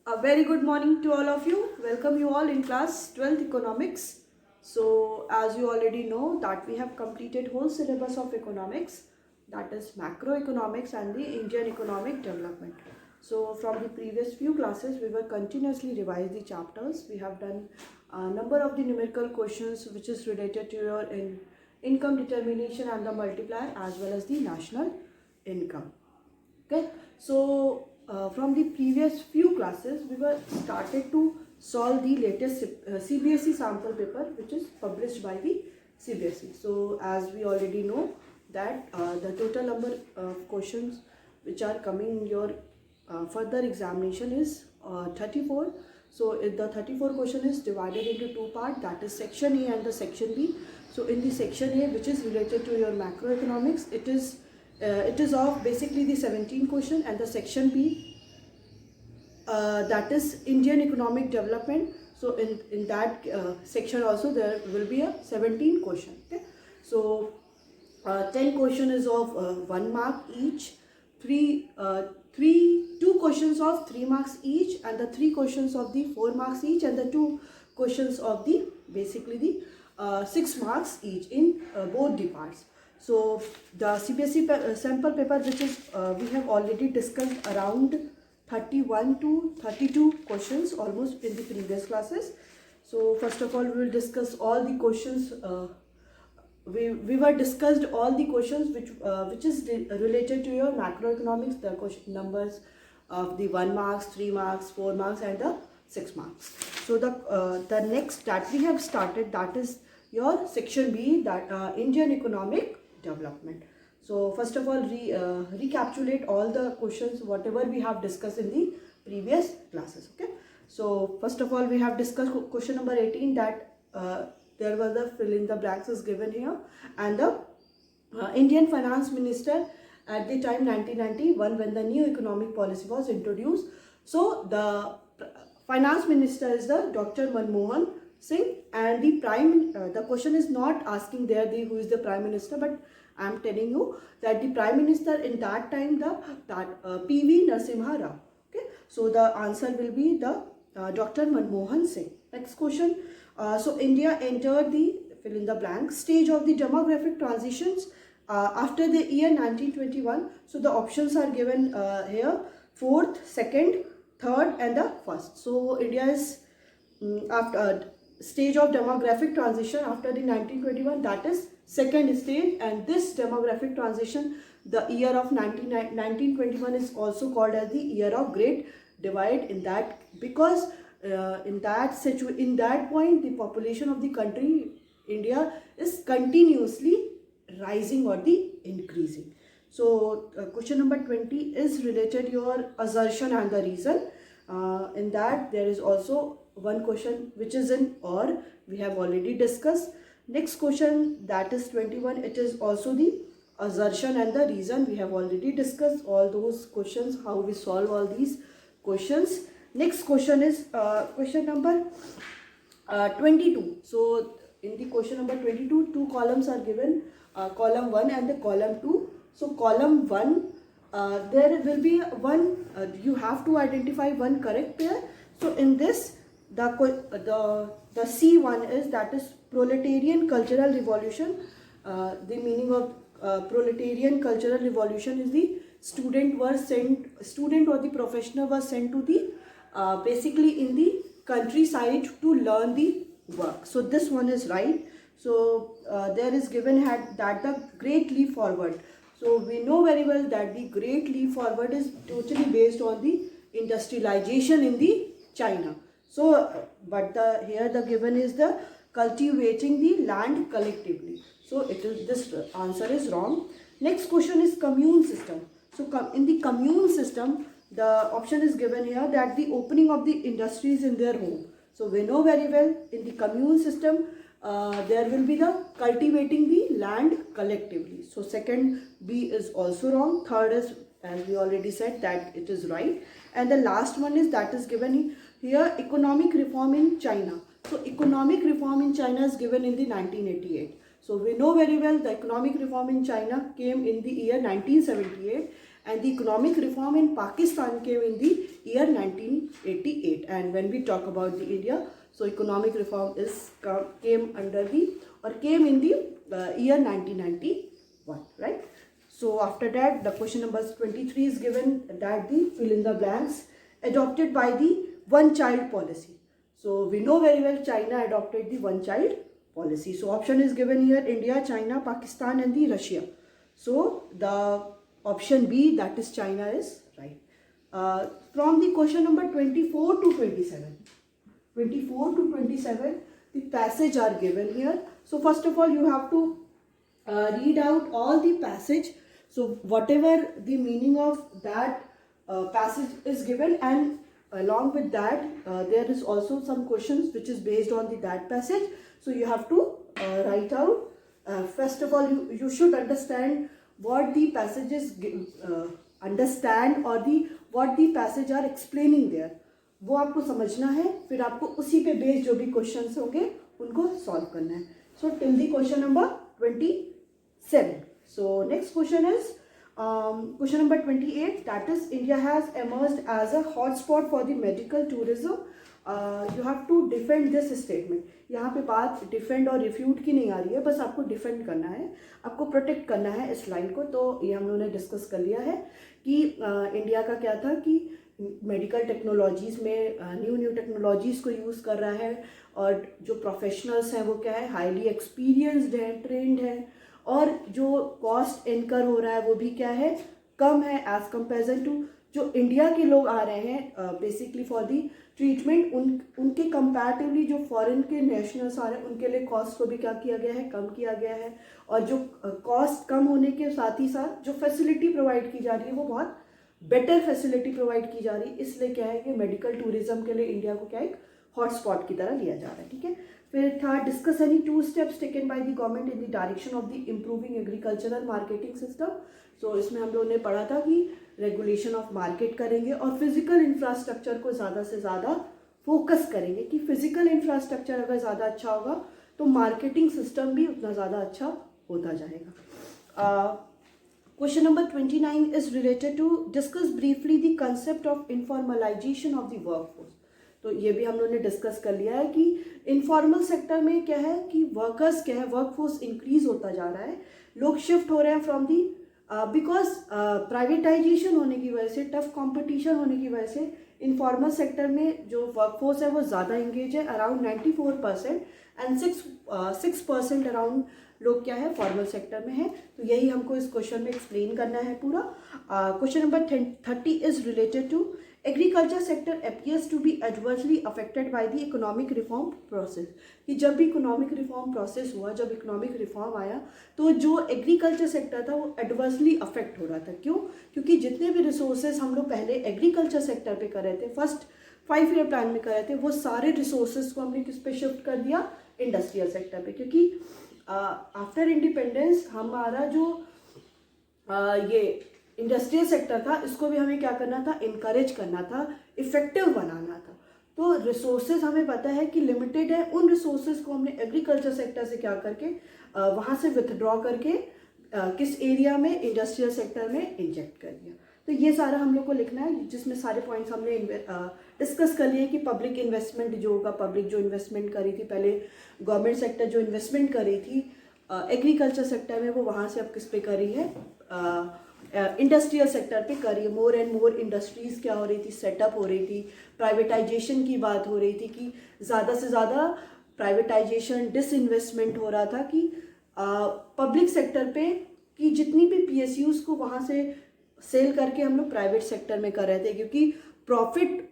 A very good morning to all of you. Welcome you all in class 12th economics. So as you already know that we have completed whole syllabus of economics, that is macroeconomics and the Indian economic development. So from the previous few classes we were continuously revise the chapters. We have done a number of the numerical questions which is related to your income determination and the multiplier as well as the national income. Okay, so from the previous few classes we were started to solve the latest CBSE sample paper which is published by the CBSE. So as we already know that the total number of questions which are coming in your further examination is 34. So the 34 question is divided into two parts, that is section A and the section B. So in the section A, which is related to your macroeconomics, it is of basically the 17 question, and the section B, that is Indian economic development. So in that section also there will be a 17 question. Okay, so 10 question is of 1 mark each, two questions of 3 marks each, and the 3 questions of the 4 marks each, and the 2 questions of the basically the 6 marks each in both the parts. So the CBSE sample paper, which is we have already discussed around 31 to 32 questions almost in the previous classes. So first of all we will discuss all the questions. We were discussed all the questions which is related to your macroeconomics, the question numbers of the 1 marks, 3 marks, 4 marks and the 6 marks. So the next that we have started, that is your section B, that Indian economic development. So first of all recapitulate all the questions whatever we have discussed in the previous classes. Okay, so first of all we have discussed question number 18, that there was the fill in the blanks is given here, and the Indian finance minister at the time 1991 when the new economic policy was introduced. So the finance minister is the Dr. Manmohan Singh, and the question is not asking there who is the prime minister, but I am telling you that the prime minister in that time PV Narasimha Rao. Okay, so the answer will be the Dr. Manmohan Singh. Next question. So India entered the fill in the blank stage of the demographic transitions after the year 1921. So the options are given here: fourth, second, third, and the first. So India is after stage of demographic transition after the 1921, that is second stage, and this demographic transition, the year of 1921 is also called as the year of great divide, in that because in that point the population of the country India is continuously rising or the increasing. So question number 20 is related your assertion and the reason. In that there is also one question which is in or, we have already discussed. Next question, that is 21, it is also the assertion and the reason. We have already discussed all those questions, how we solve all these questions. Next question is question number 22. So in the question number 22, two columns are given, column 1 and the column 2. So column 1, there will be one, you have to identify one correct pair. So in this, the C1 is, that is proletarian cultural revolution. The meaning of proletarian cultural revolution is the student or the professional was sent to the basically in the countryside to learn the work. So this one is right. So there is given that the great leap forward. So we know very well that the great leap forward is totally based on the industrialization in the China. So but here the given is the cultivating the land collectively. So this answer is wrong. Next question is commune system. So in the commune system, the option is given here that the opening of the industries in their home. So we know very well in the commune system there will be the cultivating the land collectively. So second B is also wrong. Third is, as we already said, that it is right. And the last one is, that is given here, economic reform in China. So economic reform in China is given in the 1988. So we know very well the economic reform in China came in the year 1978, and the economic reform in Pakistan came in the year 1988. And when we talk about the India, so economic reform came in the year 1991, right? So after that, the question number 23 is given, that the fill in the blanks adopted by the one child policy. So we know very well China adopted the one child policy. So option is given here: India, China, Pakistan and the Russia. So the option B, that is China, is right. From the question number 24 to 27, the passage are given here. So first of all, you have to read out all the passage. So whatever the meaning of that passage is given, and along with that there is also some questions which is based on that passage. So you have to write out. First of all, you should understand what the passages understand, or what the passage are explaining there, वो आपको समझना है. फिर आपको उसी पे based जो भी क्वेश्चंस होंगे उनको सॉल्व करना है. So till the question number 27. So next question is question number 28, that is India has emerged as a hotspot for the medical tourism. You have to defend this statement. यहाँ पे बात defend और refute की नहीं आ रही है, बस आपको डिफेंड करना है, आपको प्रोटेक्ट करना है इस लाइन को. तो ये हम लोगों ने डिस्कस कर लिया है कि इंडिया का क्या था कि मेडिकल टेक्नोलॉजीज़ में न्यू टेक्नोलॉजीज़ को यूज़ कर रहा है, और जो प्रोफेशनल्स हैं वो क्या है, हाईली एक्सपीरियंस्ड है, ट्रेंड है, और जो कॉस्ट इनकर हो रहा है वो भी क्या है, कम है एज कंपेरिजन टू जो इंडिया के लोग आ रहे हैं बेसिकली फॉर दी ट्रीटमेंट. उनके कंपैरेटिवली जो फॉरेन के नेशनल्स आ रहे हैं उनके लिए कॉस्ट को भी क्या किया गया है, कम किया गया है. और जो कॉस्ट कम होने के साथ ही साथ जो फैसिलिटी प्रोवाइड की जा रही है वो बहुत बेटर फैसिलिटी प्रोवाइड की जा रही है. इसलिए क्या है कि मेडिकल टूरिज्म के लिए इंडिया को क्या एक हॉटस्पॉट की तरह लिया जा रहा है. ठीक है. फिर था discuss any 2 steps taken by the government in the direction of the improving agricultural marketing system. So इसमें हम लोगों ने पढ़ा था कि रेगुलेशन ऑफ मार्केट करेंगे और फिजिकल इंफ्रास्ट्रक्चर को ज़्यादा से ज़्यादा फोकस करेंगे कि फिजिकल इंफ्रास्ट्रक्चर अगर ज़्यादा अच्छा होगा तो मार्केटिंग सिस्टम भी उतना ज़्यादा अच्छा होता जाएगा. Question number 29 is related to discuss briefly the concept of informalisation of the workforce. तो ये भी हम लोगों ने डिस्कस कर लिया है कि इनफॉर्मल सेक्टर में क्या है कि वर्कर्स क्या है, वर्कफोर्स इंक्रीज होता जा रहा है, लोग शिफ्ट हो रहे हैं फ्रॉम दी बिकॉज प्राइवेटाइजेशन होने की वजह से, टफ कंपटीशन होने की वजह से इनफॉर्मल सेक्टर में जो वर्कफोर्स है वो ज़्यादा इंगेज है, अराउंड 94%, एंड 6% अराउंड लोग क्या है फॉर्मल सेक्टर में है. तो यही हमको इस क्वेश्चन में एक्सप्लेन करना है पूरा. Question number 30 is related to agriculture sector appears to be adversely affected by the economic reform process. कि जब भी इकोनॉमिक रिफॉर्म प्रोसेस हुआ, जब इकोनॉमिक रिफॉर्म आया तो जो एग्रीकल्चर सेक्टर था वो एडवर्सली अफेक्ट हो रहा था. क्यों? क्योंकि जितने भी रिसोर्सेज हम लोग पहले एग्रीकल्चर सेक्टर पे कर रहे थे, फर्स्ट 5 ईयर प्लान में कर रहे थे, वो सारे रिसोर्सेज को हमने किस पे शिफ्ट कर दिया, इंडस्ट्रियल सेक्टर पे. क्योंकि आफ्टर इंडिपेंडेंस हमारा जो ये इंडस्ट्रियल सेक्टर था इसको भी हमें क्या करना था, इनकरेज करना था, इफेक्टिव बनाना था. तो रिसोर्सेज हमें पता है कि लिमिटेड है, उन रिसोर्सेज को हमने एग्रीकल्चर सेक्टर से क्या करके वहाँ से विथड्रॉ करके किस एरिया में, इंडस्ट्रियल सेक्टर में इंजेक्ट कर दिया. तो ये सारा हम लोग को लिखना है, जिसमें सारे पॉइंट्स हमने डिस्कस कर लिए कि पब्लिक इन्वेस्टमेंट जो होगा, पब्लिक जो इन्वेस्टमेंट करी थी पहले, गवर्नमेंट सेक्टर जो इन्वेस्टमेंट करी थी एग्रीकल्चर सेक्टर में, वो वहाँ से अब किस पे करी है, इंडस्ट्रियल सेक्टर पे करी है. मोर एंड मोर इंडस्ट्रीज़ क्या हो रही थी, सेटअप हो रही थी, प्राइवेटाइजेशन की बात हो रही थी कि ज़्यादा से ज़्यादा प्राइवेटाइजेशन, डिसइन्वेस्टमेंट हो रहा था कि पब्लिक सेक्टर पे कि जितनी भी PSUs को वहाँ से सेल करके हम लोग प्राइवेट सेक्टर में कर रहे थे, क्योंकि प्रॉफिट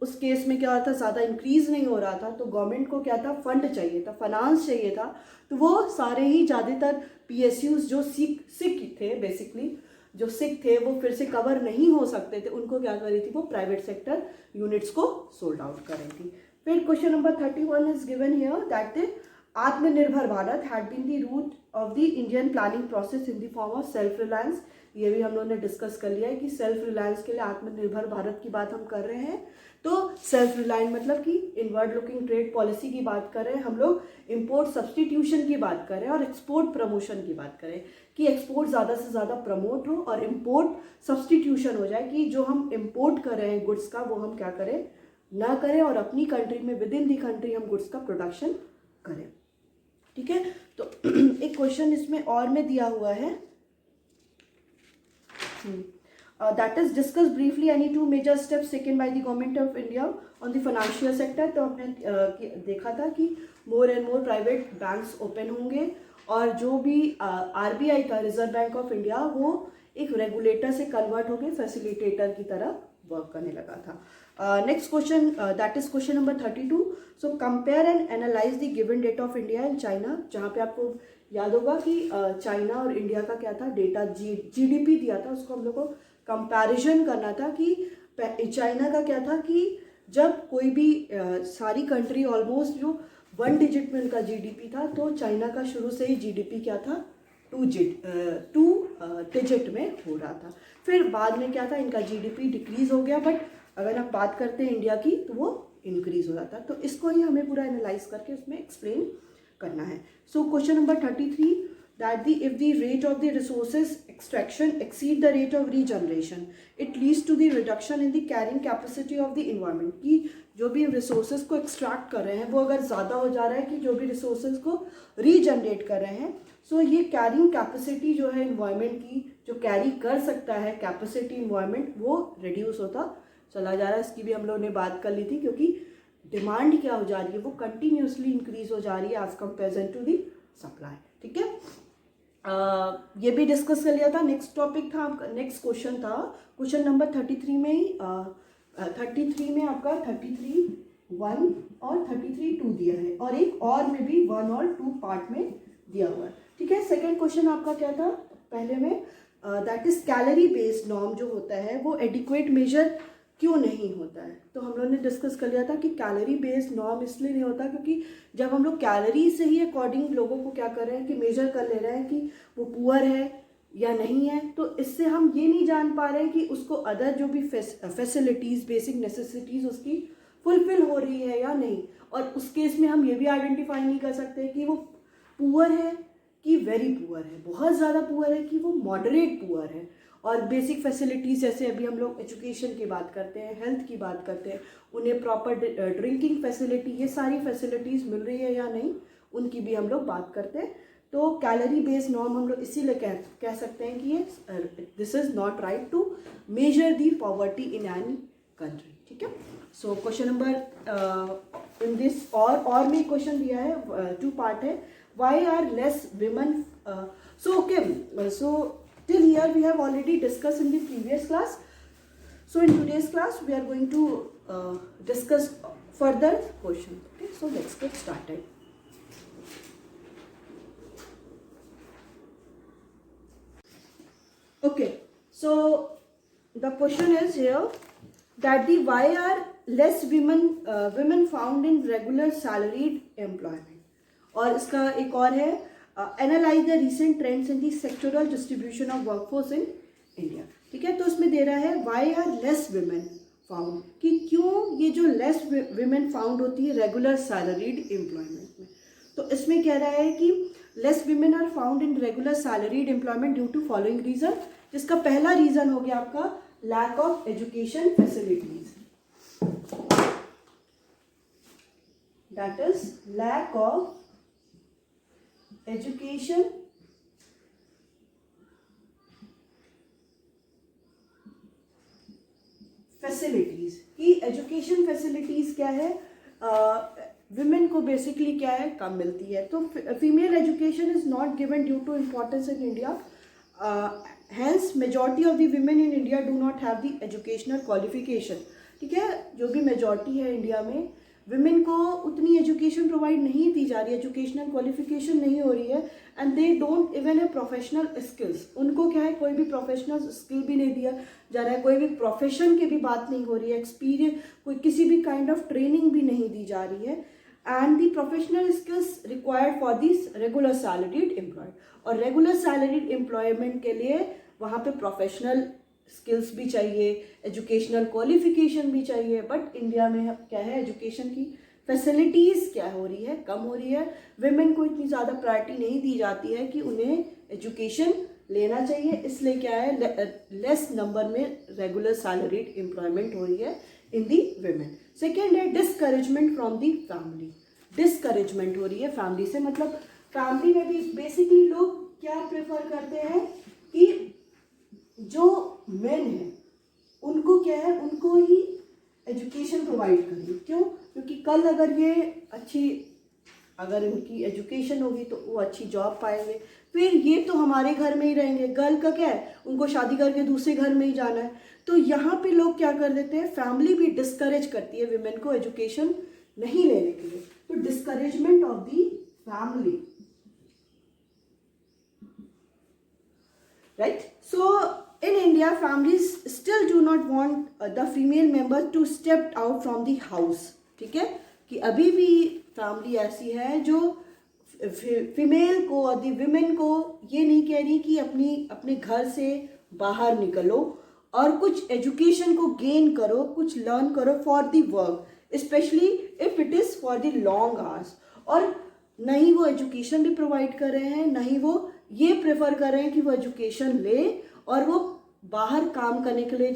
उस केस में क्या होता था, ज़्यादा इंक्रीज़ नहीं हो रहा था. तो गवर्नमेंट को क्या था, फंड चाहिए था, फाइनेंस चाहिए था. तो वो सारे ही ज़्यादातर PSUs जो सिक थे, बेसिकली जो सिक थे वो फिर से कवर नहीं हो सकते थे, उनको क्या कर रही थी, वो प्राइवेट सेक्टर यूनिट्स को सोल्ड आउट कर रही थी. फिर question number 31 is given here that Atmanirbhar Bharat had been the root of the Indian planning process in the form of self reliance. ये भी हम लोगों ने डिस्कस कर लिया है कि सेल्फ रिलायंस के लिए आत्मनिर्भर भारत की बात हम कर रहे हैं। तो सेल्फ रिलायंस मतलब कि इनवर्ड लुकिंग ट्रेड पॉलिसी की बात कर रहे हैं हम लोग, इम्पोर्ट सब्सटीट्यूशन की बात कर रहे हैं और एक्सपोर्ट प्रमोशन की बात करें कि एक्सपोर्ट ज़्यादा से ज़्यादा प्रमोट हो और इम्पोर्ट सब्सटीट्यूशन हो जाए कि जो हम इम्पोर्ट कर रहे हैं गुड्स का वो हम क्या करें, ना करें और अपनी कंट्री में विद इन दी कंट्री हम गुड्स का प्रोडक्शन करें। ठीक है, तो एक क्वेश्चन इसमें और में दिया हुआ है, that is discuss briefly any two major steps taken by the government of India on the financial sector. तो हमने देखा था कि more and more private banks open होंगे और जो भी आरबीआई था, रिजर्व बैंक ऑफ इंडिया, वो एक रेगुलेटर से कन्वर्ट होकर फैसिलिटेटर की तरह वर्क करने लगा था। Next question, that is question number 32। So compare and analyse the given data of India and China, जहाँ पे आपको याद होगा कि चाइना और इंडिया का क्या था डेटा, जीडीपी दिया था, उसको हम लोग को कंपैरिजन करना था कि चाइना का क्या था कि जब कोई भी सारी कंट्री ऑलमोस्ट जो 1 डिजिट में उनका जीडीपी था, तो चाइना का शुरू से ही जीडीपी क्या था 2 डिजिट में हो रहा था। फिर बाद में क्या था, इनका जीडीपी डिक्रीज हो गया, बट अगर आप बात करते हैं इंडिया की तो वो इंक्रीज हो रहा था। तो इसको ही हमें पूरा एनालाइज करके उसमें एक्सप्लेन करना है। So question number 33, that if the rate of the resources extraction exceed the rate of regeneration, it leads to the reduction in the carrying capacity of the environment। कि जो भी resources को extract कर रहे हैं वो अगर ज़्यादा हो जा रहा है कि जो भी resources को regenerate कर रहे हैं, so ये carrying capacity जो है environment की, जो carry कर सकता है capacity environment, वो reduce होता चला जा रहा है। इसकी भी हम लोगों ने बात कर ली थी, क्योंकि डिमांड क्या हो जा रही है, वो कंटिन्यूसली इंक्रीज हो जा रही है as comparison to the supply. ठीक है, ये भी डिस्कस कर लिया था। नेक्स्ट टॉपिक था आपका, नेक्स्ट क्वेश्चन था क्वेश्चन नंबर 33 में ही 33 में आपका 33(1) और 33(2) दिया है और एक और में भी 1 और 2 पार्ट में दिया हुआ है। ठीक है, सेकेंड क्वेश्चन आपका क्या था पहले में, that is calorie based norm जो होता है वो एडिक्वेट मेजर क्यों नहीं होता है। तो हम लोगों ने डिस्कस कर लिया था कि कैलोरी बेस्ड नॉर्म इसलिए नहीं होता क्योंकि जब हम लोग कैलोरी से ही अकॉर्डिंग लोगों को क्या कर रहे हैं कि मेजर कर ले रहे हैं कि वो पुअर है या नहीं है, तो इससे हम ये नहीं जान पा रहे हैं कि उसको अदर जो भी फैसिलिटीज़, बेसिक नेसेसिटीज़ उसकी फुलफिल हो रही है या नहीं। और उस केस में हम ये भी आइडेंटिफाई नहीं कर सकते कि वो पुअर है कि वेरी पुअर है, बहुत ज़्यादा पुअर है कि वो मॉडरेट पुअर है। और बेसिक फैसिलिटीज़ जैसे अभी हम लोग एजुकेशन की बात करते हैं, हेल्थ की बात करते हैं, उन्हें प्रॉपर ड्रिंकिंग फैसिलिटी, ये सारी फैसिलिटीज़ मिल रही है या नहीं, उनकी भी हम लोग बात करते हैं। तो कैलोरी बेस्ड नॉर्म हम लोग इसीलिए कह सकते हैं कि ये this is not right to measure the poverty in any country. ठीक है, so question number in this और में क्वेश्चन दिया है, 2 पार्ट है, why are less women. So okay, so till here we have already discussed in the previous class. So in today's class we are going to discuss further question. Okay, so let's get started. Okay, so the question is here that the why are less women found in regular salaried employment, और इसका एक और है analyse the recent trends in the sectoral distribution of workforce in India. ठीक है, तो इसमें दे रहा है why are less women found, कि क्यों ये जो लेस विमेन फाउंड होती है रेगुलर सैलरीड एम्प्लॉयमेंट में। तो इसमें कह रहा है कि less women are found in regular salaried employment due to following reason, जिसका पहला रीजन हो गया आपका lack of education facilities, that is lack of education facilities. कि एजुकेशन फैसिलिटीज क्या है, विमेन को बेसिकली क्या है कम मिलती है। तो female education is not given due to importance in India, hence majority of the women in India do not have the educational qualification. ठीक है, जो भी मेजॉरिटी है इंडिया में, विमेन को उतनी एजुकेशन प्रोवाइड नहीं दी जा रही है, एजुकेशनल क्वालिफिकेशन नहीं हो रही है, एंड दे डोंट इवन है प्रोफेशनल स्किल्स। उनको क्या है, कोई भी प्रोफेशनल स्किल भी नहीं दिया जा रहा है, कोई भी प्रोफेशन की भी बात नहीं हो रही है, एक्सपीरियंस कोई किसी भी काइंड ऑफ ट्रेनिंग भी नहीं दी जा रही है। And the professional skills required for this regular salaried employed. और रेगुलर सैलरीड एम्प्लॉयमेंट के लिए वहाँ पे प्रोफेशनल स्किल्स भी चाहिए, एजुकेशनल क्वालिफिकेशन भी चाहिए. बट इंडिया में क्या है, एजुकेशन की फैसिलिटीज़ क्या हो रही है, कम हो रही है. विमेन को इतनी ज़्यादा प्रायोरिटी नहीं दी जाती है कि उन्हें एजुकेशन लेना चाहिए. इसलिए क्या है, लेस नंबर में रेगुलर सैलरीड एम्प्लॉयमेंट हो रही है इन दी विमेन. सेकेंड है discouragement from the family. Discouragement हो रही है फैमिली से, मतलब फैमिली में भी बेसिकली लोग क्या प्रेफर करते हैं कि जो मेन है उनको क्या है, उनको ही एजुकेशन प्रोवाइड करें. क्यों? क्योंकि कल अगर ये अच्छी, अगर इनकी एजुकेशन होगी तो वो अच्छी जॉब पाएंगे. फिर ये तो हमारे घर में ही रहेंगे. गर्ल का क्या है, उनको शादी करके दूसरे घर में ही जाना है. तो यहाँ पे लोग क्या कर देते हैं, फैमिली भी डिस्करेज करती है विमेन को एजुकेशन नहीं लेने के लिए. तो discouragement of the family, right. So in India, families still do not want the female member to step out from the house. ठीक है, कि अभी भी फैमिली ऐसी है जो फीमेल को और दी विमेन को ये नहीं कह रही कि अपने घर से बाहर निकलो और कुछ एजुकेशन को गेन करो, कुछ लर्न करो for the work, specially if it is for the long hours. और नहीं वो एजुकेशन भी प्रोवाइड कर रहे हैं, नहीं वो ये प्रेफर कर रहे हैं कि वो एजुकेशन ले और वो बाहर काम करने के लिए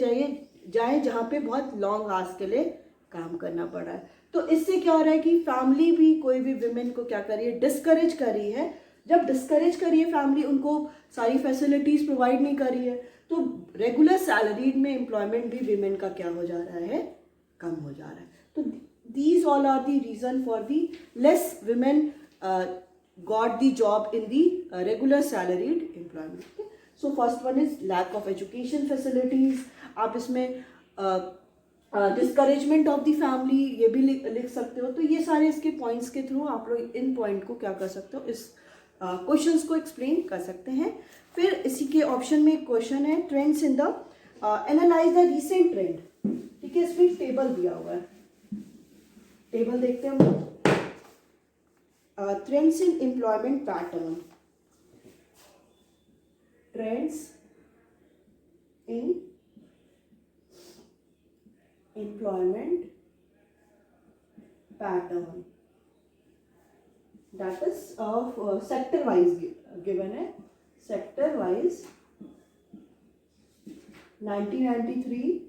जाए जहाँ पे बहुत लॉन्ग आवर्स के लिए काम करना पड़ा है. तो इससे क्या हो रहा है कि फैमिली भी कोई भी विमेन को क्या कर रही है, डिस्करेज कर रही है. जब डिस्करेज कर रही है फैमिली, उनको सारी फैसिलिटीज़ प्रोवाइड नहीं कर रही है, तो रेगुलर सैलरीड में एम्प्लॉयमेंट भी विमेन का क्या हो जा रहा है, कम हो जा रहा है. तो these all are the reason for the less women got the job in the regular salaried employment. Okay? So first one is lack of education facilities. आप इसमें discouragement of the family ये भी लिख सकते हो. तो ये सारे इसके पॉइंट्स के थ्रू आप लोग इन पॉइंट को क्या कर सकते हो, इस क्वेश्चंस को एक्सप्लेन कर सकते हैं. फिर इसी के ऑप्शन में एक क्वेश्चन है, trends in the analyse the recent trend. ठीक है, इसमें टेबल दिया हुआ है, टेबल देखते हैं हम. Trends in employment pattern. Trends in employment pattern. That is of sector wise given है. Sector wise 1993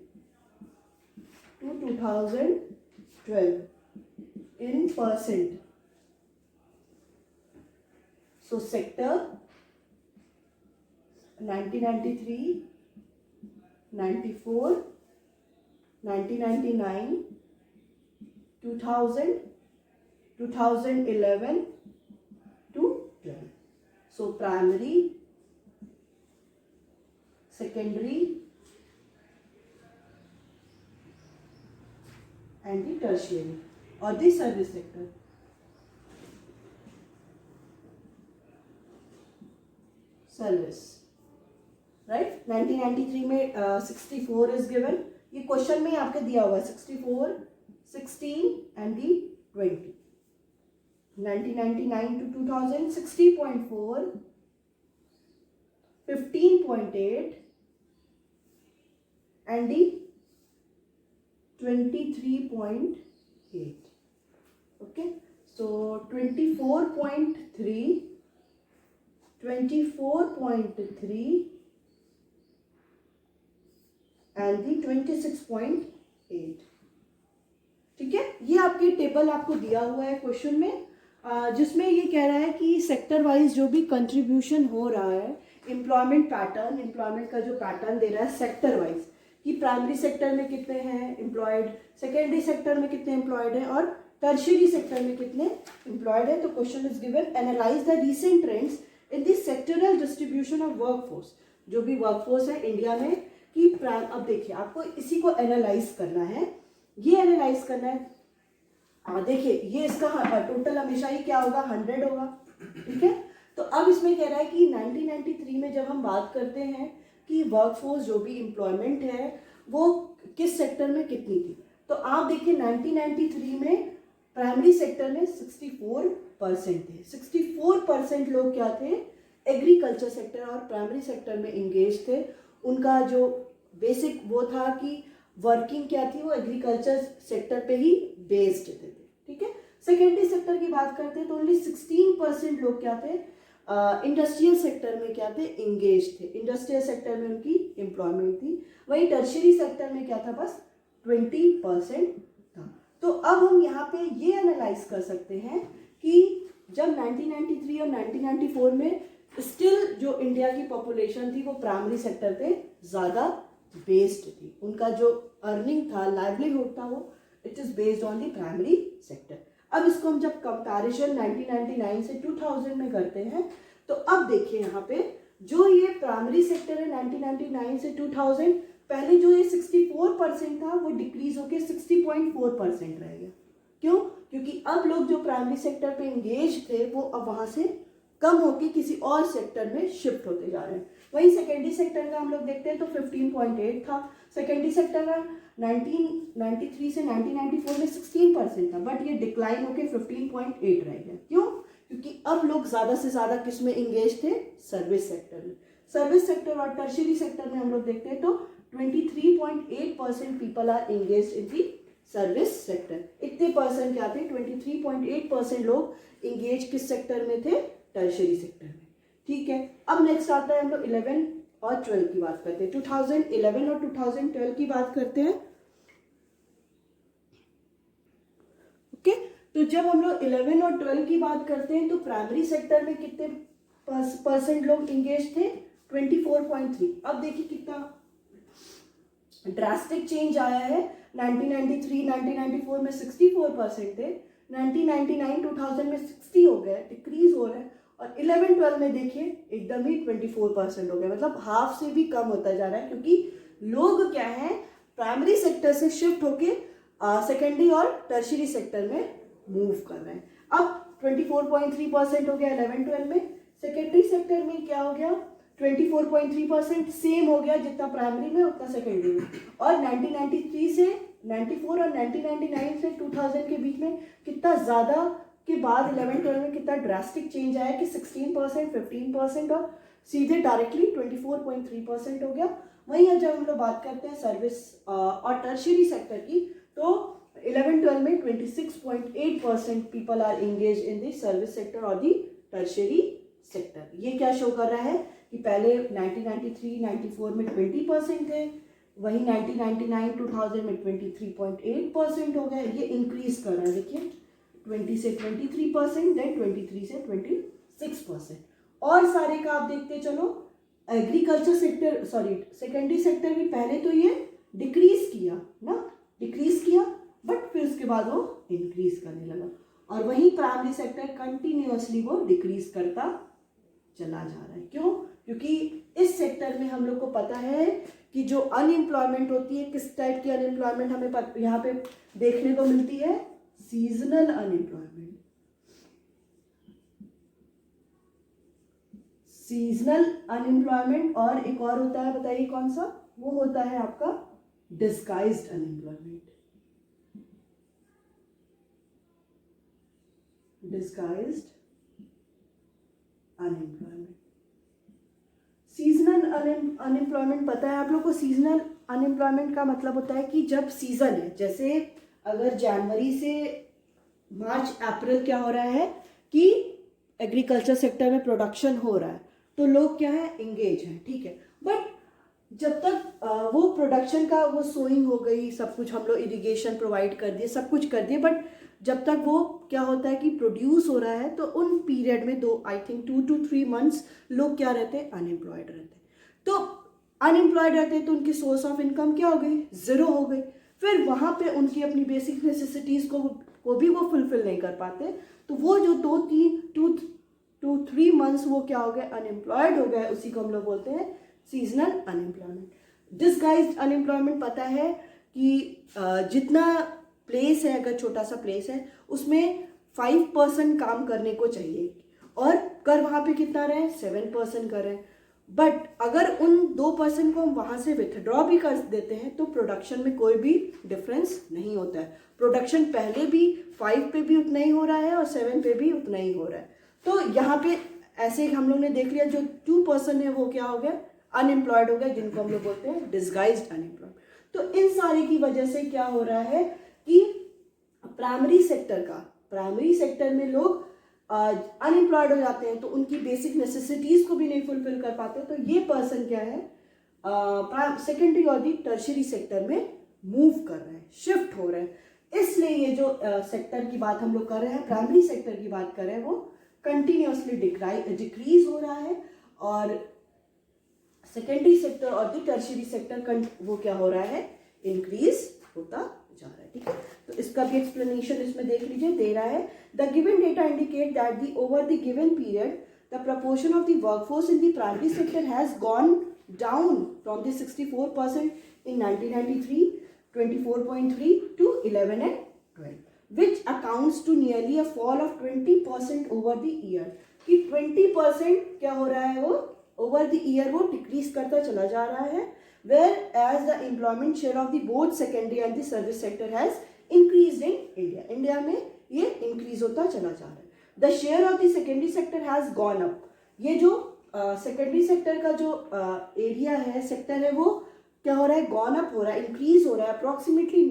to 2012 in percent. So sector 1993, 94, 1999, 2000, 2011 to 12. So primary, secondary and the tertiary or the service sector. Service, right. 1993 में 64 is given. ये question में आपके दिया हुआ है 64, 16 and the 20. 1999 to 2000 60.4, 15.8 and the 23.8. Okay, so 24.3, 24.3 and the 26.8. ठीक है, ये आपके टेबल आपको दिया हुआ है क्वेश्चन में, जिसमें ये कह रहा है कि सेक्टर वाइज जो भी कंट्रीब्यूशन हो रहा है, एम्प्लॉयमेंट पैटर्न, एम्प्लॉयमेंट का जो पैटर्न दे रहा है सेक्टर वाइज, कि प्राइमरी सेक्टर में कितने हैं एम्प्लॉयड, सेकेंडरी सेक्टर में कितने एम्प्लॉयड हैं और टर्शियरी सेक्टर में कितने एम्प्लॉयड है. तो question is given, analyse the recent trends in this sectoral distribution of workforce. जो भी वर्कफोर्स है इंडिया में कि अब देखिए आपको इसी को एनालाइज करना है, ये एनालाइज करना है. देखिए ये इसका टोटल हमेशा ही क्या होगा, 100 होगा. ठीक है, तो अब इसमें कह रहा है कि 1993 में जब हम बात करते हैं कि वर्कफोर्स जो भी एम्प्लॉयमेंट है वो किस सेक्टर में कितनी थी, तो आप देखिए 1993 में प्राइमरी सेक्टर में 64% थे। 64% लोग क्या थे, एग्रीकल्चर सेक्टर और प्राइमरी सेक्टर में इंगेज थे। उनका जो बेसिक वो था कि वर्किंग क्या थी, वो एग्रीकल्चर सेक्टर पे ही बेस्ड थे, ठीक है। सेकेंडरी सेक्टर की बात करते हैं तो ओनली 16% लोग क्या थे, इंडस्ट्रियल सेक्टर में क्या थे, इंगेज थे। इंडस्ट्रियल सेक्टर में उनकी एम्प्लॉयमेंट थी। वहीं टर्शियरी सेक्टर में क्या था, बस 20% था। तो अब हम यहाँ पे ये एनालाइज कर सकते हैं कि जब 1993 और 1994 में स्टिल जो इंडिया की पॉपुलेशन थी वो प्राइमरी सेक्टर पे ज़्यादा बेस्ड थी। उनका जो अर्निंग था, लाइवलीहुड था, वो it is based on the primary sector. अब इसको हम जब कंपैरिजन 1999 से 2000 में करते हैं तो अब देखिए यहाँ पे जो ये प्राइमरी सेक्टर है 1999 से 2000, पहले जो ये 64% था वो डिक्रीज होके 60.4% रह गया। क्यों? क्योंकि अब लोग जो प्राइमरी सेक्टर पे इंगेज थे वो अब वहाँ से कम होके किसी और सेक्टर में शिफ्ट होते जा रहे हैं। वहीं सेकेंडरी सेक्टर का हम लोग देखते हैं तो 15.8 था। सेकेंडरी सेक्टर का 1993 से 1994 में 16% था, बट ये डिक्लाइन होके 15.8 रह गया। क्यों? क्योंकि अब लोग ज़्यादा से ज़्यादा किस में इंगेज थे, सर्विस सेक्टर में। सर्विस सेक्टर और टर्शियरी सेक्टर में हम लोग देखते हैं तो 23.8% people are engage in the service sector. इतने परसेंट क्या थे, 23.8% लोग इंगेज किस सेक्टर में थे, टर्शियरी सेक्टर में, ठीक है। अब नेक्स्ट आता है हम लोग 11 और 12 की बात करते हैं। 2011 और 2012 की बात करते हैं, ओके। तो जब हम लोग 11 और 12 की बात करते हैं तो प्राइमरी सेक्टर में कितने परसेंट लोग इंगेज थे, 24.3। अब देखिए कितना ड्रास्टिक चेंज आया है। 1993 1994 में 64% थे, 1999 2000 में 60 हो गए, डिक्रीज हो रहा है। और 11-12 में देखिए एकदम ही 24% हो गया, मतलब हाफ से भी कम होता जा रहा है। क्योंकि लोग क्या है, प्राइमरी सेक्टर से शिफ्ट होके सेकेंडरी और टर्शियरी सेक्टर में मूव कर रहे हैं। अब 24.3% हो गया 11-12 में। सेकेंडरी सेक्टर में क्या हो गया, 24.3%, सेम हो गया जितना प्राइमरी में उतना सेकेंडरी में। और 1993 से 94 और 1999 से 2000 के बीच में कितना ज़्यादा के बाद 11-12 में कितना ड्रास्टिक चेंज आया कि 16%, 15% और सीधे डायरेक्टली 24.3% हो गया। वहीं जब हम लोग बात करते हैं सर्विस और टर्शियरी सेक्टर की तो 11-12 में 26.8% people are engage in the service sector और द टर्शियरी सेक्टर। ये क्या शो कर रहा है कि पहले 1993-94 में 20% थे, वहीं 1999-2000 में 23.8% हो गए। ये इंक्रीज कर रहा है, देखिए 20 से 23%, देन 23 से 26%। और सारे का आप देखते चलो, एग्रीकल्चर सेक्टर सेकेंडरी सेक्टर भी पहले तो ये डिक्रीज किया बट फिर उसके बाद वो इंक्रीज करने लगा। और वहीं प्राइमरी सेक्टर कंटिन्यूअसली वो डिक्रीज करता चला जा रहा है। क्यों? क्योंकि इस सेक्टर में हम लोग को पता है कि जो अनएम्प्लॉयमेंट होती है, किस टाइप की अनएम्प्लॉयमेंट हमें यहाँ पे देखने को मिलती है, सीजनल अनएम्प्लॉयमेंट। सीजनल अनएम्प्लॉयमेंट और एक और होता है, बताइए कौन सा, वो होता है आपका disguised unemployment. Disguised unemployment. Seasonal unemployment पता है आप लोग को। सीजनल अनएम्प्लॉयमेंट का मतलब होता है कि जब सीजन है, जैसे अगर जनवरी से मार्च अप्रैल क्या हो रहा है कि एग्रीकल्चर सेक्टर में प्रोडक्शन हो रहा है तो लोग क्या है, एंगेज हैं, ठीक है। बट जब तक वो प्रोडक्शन का वो सोइंग हो गई, सब कुछ हम लोग इरिगेशन प्रोवाइड कर दिए, सब कुछ कर दिए, बट जब तक वो क्या होता है कि प्रोड्यूस हो रहा है तो उन पीरियड में 2 to 3 मंथ्स लोग क्या रहते हैं, अनएम्प्लॉयड रहते हैं। तो अनएम्प्लॉयड रहते हैं तो उनकी सोर्स ऑफ इनकम क्या हो गई, ज़ीरो हो गई। फिर वहाँ पे उनकी अपनी बेसिक नेसेसिटीज़ को भी वो फुलफिल नहीं कर पाते। तो वो जो 2-3 मंथ्स वो क्या हो गए, अनएम्प्लॉयड हो गए, उसी को हम लोग बोलते हैं सीजनल अनएम्प्लॉयमेंट। डिस्गाइज्ड अनएम्प्लॉयमेंट पता है कि जितना प्लेस है, अगर छोटा सा प्लेस है उसमें 5% काम करने को चाहिए और कर वहाँ पे कितना रहे, 7% कर रहे हैं। बट अगर उन 2% को हम वहाँ से विथड्रॉ भी कर देते हैं तो प्रोडक्शन में कोई भी डिफरेंस नहीं होता है। प्रोडक्शन पहले भी 5 पे भी उतना ही हो रहा है और 7 पे भी उतना ही हो रहा है। तो यहाँ पे ऐसे हम लोग ने देख लिया, जो 2% है वो क्या हो गया, अनएम्प्लॉयड हो गया, जिनको हम लोग बोलते हैं डिसगाइज्ड अनएम्प्लॉयड। तो इन सारे की वजह से क्या हो रहा है कि प्राइमरी सेक्टर में लोग अनएम्प्लॉयड हो जाते हैं, तो उनकी बेसिक नेसेसिटीज को भी नहीं फुलफिल कर पाते। तो ये पर्सन क्या है, सेकेंडरी और दी टर्शियरी सेक्टर में मूव कर रहे हैं, शिफ्ट हो रहे हैं। इसलिए ये जो सेक्टर की बात हम लोग कर रहे हैं, प्राइमरी सेक्टर की बात कर रहे हैं, वो कंटिन्यूसली डिक्रीज हो रहा है, और सेकेंडरी सेक्टर और दी टर्शियरी सेक्टर वो क्या हो रहा है, इंक्रीज होता जा रहा है। ठीक है, तो इसका भी एक्सप्लेनेशन इसमें देख लीजिए, दे रहा है the given data indicate that the over the given period the proportion of the workforce in the primary sector has gone down from the 64% in 1993, 24.3 to 11 and 12, which accounts to nearly a fall of 20% over the year। कि 20% क्या हो रहा है, वो over the year वो decrease करता चला जा रहा है, whereas the employment share of the both secondary and the service sector has increased in India। India में ये इंक्रीज होता चला जा रहा है। The share of the secondary sector has gone up। ये जो सेकेंडरी सेक्टर का जो एरिया है, सेक्टर है, वो क्या हो रहा है, गॉन अप हो रहा है, इंक्रीज हो रहा है अप्रोक्सीमेटली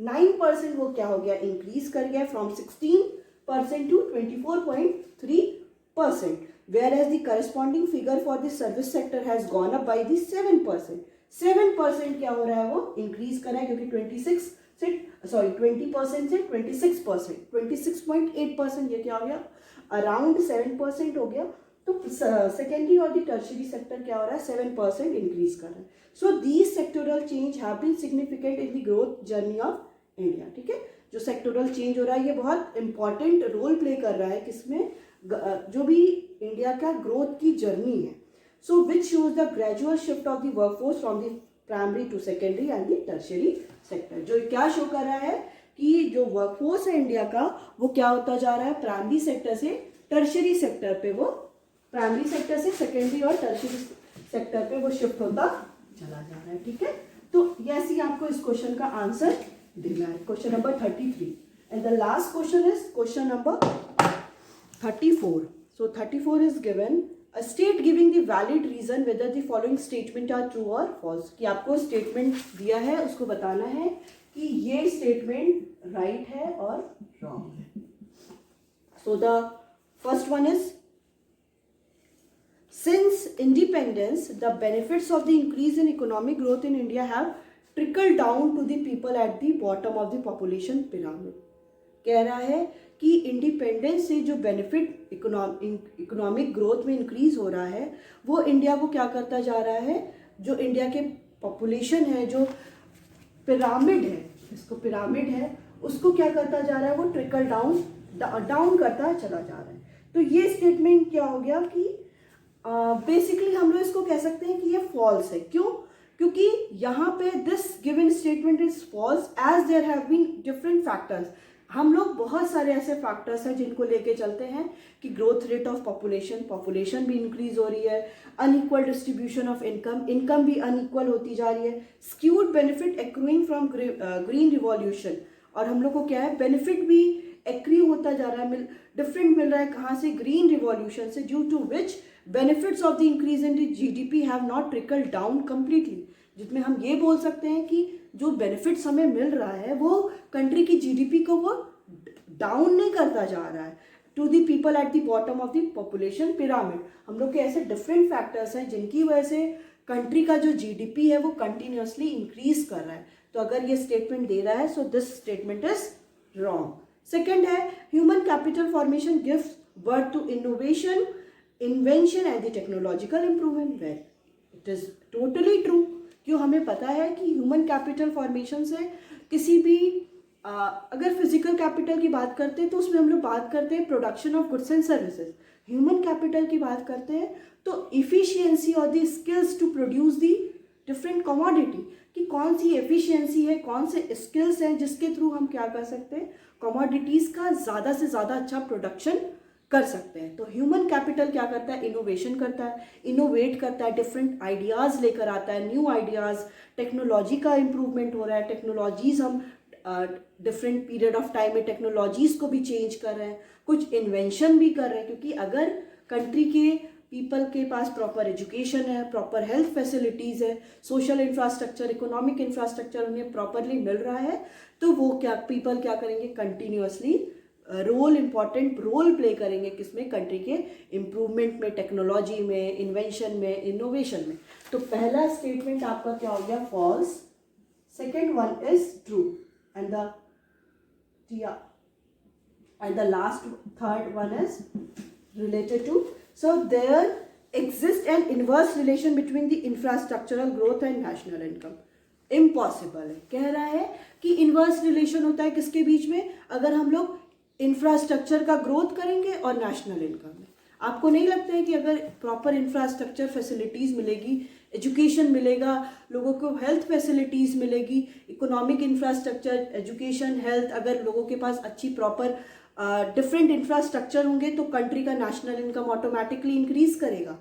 9%। वो क्या हो गया, इंक्रीज कर गया from 16% to 24.3%, whereas the corresponding figure for the service sector has gone up by the 7%। 7% क्या हो रहा है, वो इंक्रीज कर रहा है, क्योंकि 20% से 26%, 26.8%, ये क्या हो गया, अराउंड 7% हो गया। तो सेकेंडरी और दी टर्शियरी सेक्टर क्या हो रहा है, 7% इंक्रीज कर रहा है। So these sectoral change have been significant in the growth journey of India. ठीक है, जो सेक्टोरल चेंज हो रहा है ये बहुत इंपॉर्टेंट रोल प्ले कर रहा है किसमें, जो भी इंडिया का ग्रोथ की जर्नी है। So which shows the gradual shift of the workforce from the primary to secondary and the tertiary sector. जो क्या शो कर रहा है कि जो वर्कफोर्स है इंडिया का, वो क्या होता जा रहा है, प्राइमरी सेक्टर से टर्शियरी सेक्टर पे, वो प्राइमरी सेक्टर से सेकेंडरी और टर्शियरी सेक्टर पे वो शिफ्ट होता चला जा रहा है। ठीक है, तो ऐसे ही आपको इस क्वेश्चन का आंसर देना है, question number 33। And the last question is question number 34। So 34 is given a state giving the valid reason whether the following statement are true or false. कि आपको स्टेटमेंट दिया है, उसको बताना है कि ये स्टेटमेंट राइट है और रॉन्ग है। So the first one is, since independence the benefits of the increase in economic growth in India have trickled down to the people at the bottom of the population pyramid। कह रहा है कि independence से जो benefit economic growth में increase हो रहा है, वो इंडिया को क्या करता जा रहा है, जो इंडिया के पॉपुलेशन है, जो पिरामिड है, इसको पिरामिड है, उसको क्या करता जा रहा है, वो ट्रिकल डाउन करता चला जा रहा है। तो ये स्टेटमेंट क्या हो गया कि बेसिकली हम लोग इसको कह सकते हैं कि ये फॉल्स है। क्यों? क्योंकि यहाँ पे this given statement is false as there have been different factors. हम लोग बहुत सारे ऐसे फैक्टर्स हैं जिनको लेके चलते हैं कि ग्रोथ रेट ऑफ पॉपुलेशन भी इंक्रीज हो रही है, अनइक्वल डिस्ट्रीब्यूशन ऑफ इनकम भी अनइक्वल होती जा रही है, skewed benefit accruing from green revolution, और हम लोग को क्या है, बेनिफिट भी एक्री होता जा रहा है, डिफरेंट मिल रहा है, कहाँ से, ग्रीन रिवॉल्यूशन से, due to which benefits of the increase in the GDP have not trickled down completely। जिसमें हम ये बोल सकते हैं कि जो बेनिफिट्स हमें मिल रहा है वो कंट्री की जीडीपी को वो डाउन नहीं करता जा रहा है to the people at the bottom of the population pyramid. हम लोग के ऐसे डिफरेंट फैक्टर्स हैं जिनकी वजह से कंट्री का जो जीडीपी है वो कंटिन्यूसली इंक्रीज कर रहा है। तो अगर ये स्टेटमेंट दे रहा है, so this statement is wrong. Second है, human capital formation gives birth to innovation, invention and the technological improvement. Well, it is totally true. क्यों? हमें पता है कि ह्यूमन कैपिटल फॉर्मेशन से किसी भी अगर फिजिकल कैपिटल की बात करते हैं तो उसमें हम लोग बात करते हैं production of goods and services. Human capital की बात करते हैं तो इफिशियंसी और the skills to produce the different commodity, कि कौन सी एफिशिएंसी है, कौन से स्किल्स हैं जिसके थ्रू हम क्या कर सकते हैं, कमोडिटीज़ का ज़्यादा से ज़्यादा अच्छा प्रोडक्शन कर सकते हैं। तो ह्यूमन कैपिटल क्या करता है, इनोवेशन करता है, इनोवेट करता है, डिफरेंट आइडियाज़ लेकर आता है, न्यू आइडियाज़, टेक्नोलॉजी का इम्प्रूवमेंट हो रहा है, टेक्नोलॉजीज़ हम डिफरेंट पीरियड ऑफ टाइम में टेक्नोलॉजीज़ को भी चेंज कर रहे हैं, कुछ इन्वेंशन भी कर रहे हैं, क्योंकि अगर कंट्री के पीपल के पास प्रॉपर एजुकेशन है, प्रॉपर हेल्थ फैसिलिटीज़ है, सोशल इंफ्रास्ट्रक्चर, इकोनॉमिक इंफ्रास्ट्रक्चर उन्हें प्रॉपरली मिल रहा है, तो वो क्या पीपल क्या करेंगे, कंटिन्यूअसली इम्पॉर्टेंट रोल प्ले करेंगे किसमें, कंट्री के इम्प्रूवमेंट में, टेक्नोलॉजी में, इन्वेंशन में, इनोवेशन में। तो पहला स्टेटमेंट आपका क्या हो गया, false, second one is true, and the last third one is related to. So there exists an inverse relation between the infrastructural growth and national income. Impossible है, कह रहा है कि इन्वर्स रिलेशन होता है किसके बीच में, अगर हम लोग इंफ्रास्ट्रक्चर का ग्रोथ करेंगे और नेशनल इनकम में। आपको नहीं लगता है कि अगर प्रॉपर इंफ्रास्ट्रक्चर फैसिलिटीज़ मिलेगी, एजुकेशन मिलेगा, लोगों को हेल्थ फैसिलिटीज़ मिलेगी, इकोनॉमिक इंफ्रास्ट्रक्चर, एजुकेशन, हेल्थ, अगर लोगों के पास अच्छी प्रॉपर डिफरेंट इंफ्रास्ट्रक्चर होंगे तो कंट्री का नेशनल इनकम ऑटोमेटिकली इंक्रीज करेगा,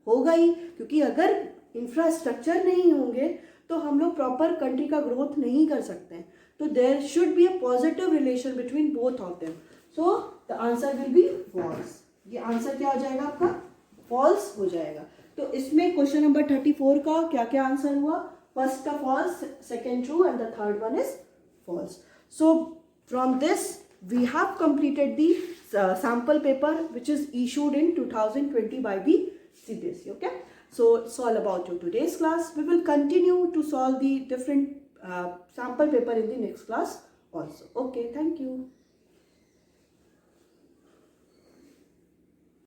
होगा ही, क्योंकि अगर इंफ्रास्ट्रक्चर नहीं होंगे तो हम लोग प्रॉपर कंट्री का ग्रोथ नहीं कर सकते हैं। तो there should be a positive relation between both of them, so the answer will be false. ये आंसर क्या हो जाएगा आपका, फॉल्स हो जाएगा। तो इसमें क्वेश्चन नंबर 34 का क्या क्या आंसर हुआ, फर्स्ट का false, second true, and the third one is false. So from this we have completed the sample paper which is issued in 2020 by the CBSE. Okay, so it's all about your today's class. We will continue to solve the different sample paper in the next class also. Okay, thank you.